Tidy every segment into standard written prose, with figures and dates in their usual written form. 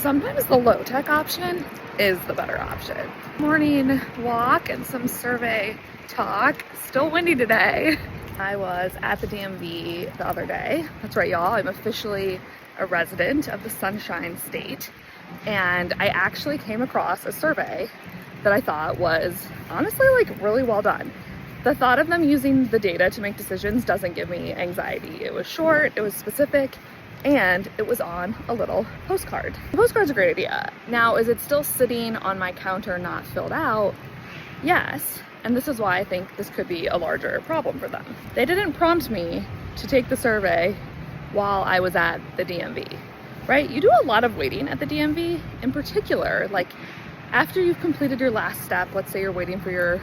sometimes the low-tech option is the better option. Morning walk and some survey talk. Still windy today. I was at the DMV the other day. That's right, y'all. I'm officially a resident of the Sunshine State. And I actually came across a survey that I thought was honestly really well done. The thought of them using the data to make decisions doesn't give me anxiety. It was short, it was specific, and it was on a little postcard. The postcard's a great idea. Now, is it still sitting on my counter not filled out? Yes, and this is why I think this could be a larger problem for them. They didn't prompt me to take the survey while I was at the DMV, right? You do a lot of waiting at the DMV, in particular, like after you've completed your last step, let's say you're waiting for your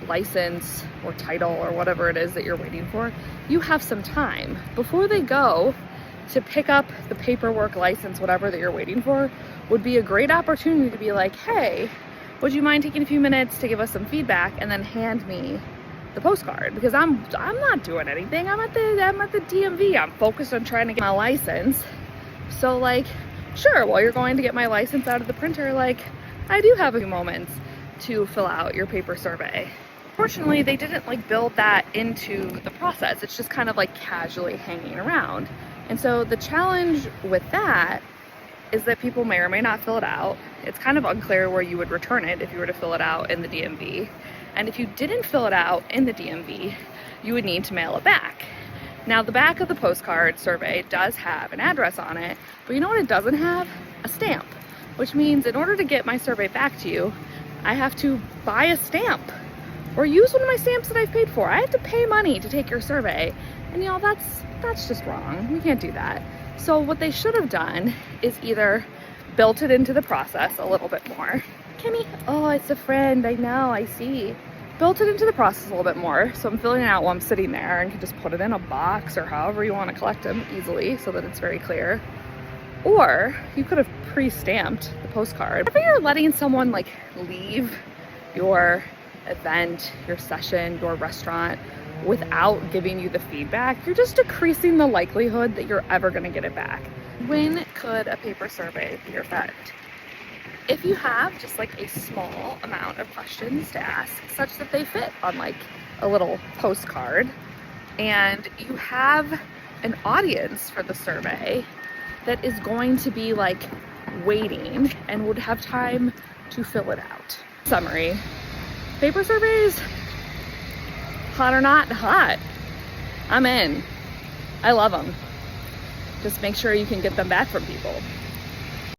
license or title or whatever it is that you're waiting for, you have some time before they go to pick up the paperwork, license, whatever that you're waiting for. Would be a great opportunity to be like, hey, would you mind taking a few minutes to give us some feedback and then hand me the postcard? Because I'm not doing anything. I'm at the DMV. I'm focused on trying to get my license. So like, sure, while you're going to get my license out of the printer, like I do have a few moments to fill out your paper survey. Fortunately, they didn't build that into the process. It's just kind of casually hanging around. And so the challenge with that is that people may or may not fill it out. It's kind of unclear where you would return it if you were to fill it out in the DMV. And if you didn't fill it out in the DMV, you would need to mail it back. Now, the back of the postcard survey does have an address on it, but you know what it doesn't have? A stamp, which means in order to get my survey back to you, I have to buy a stamp or use one of my stamps that I've paid for. I have to pay money to take your survey. And y'all, that's just wrong. We can't do that. So what they should have done is either built it into the process a little bit more. Kimmy, oh, it's a friend, I know, I see. Built it into the process a little bit more. So I'm filling it out while I'm sitting there and can just put it in a box or however you want to collect them easily so that it's very clear. Or you could have pre-stamped the postcard. Whenever you're letting someone leave your event, your session, your restaurant without giving you the feedback, you're just decreasing the likelihood that you're ever going to get it back. When could a paper survey be your friend? If you have just a small amount of questions to ask such that they fit on a little postcard, and you have an audience for the survey that is going to be waiting and would have time to fill it out. Summary: paper surveys, hot or not hot, I'm in. I love them. Just make sure you can get them back from people.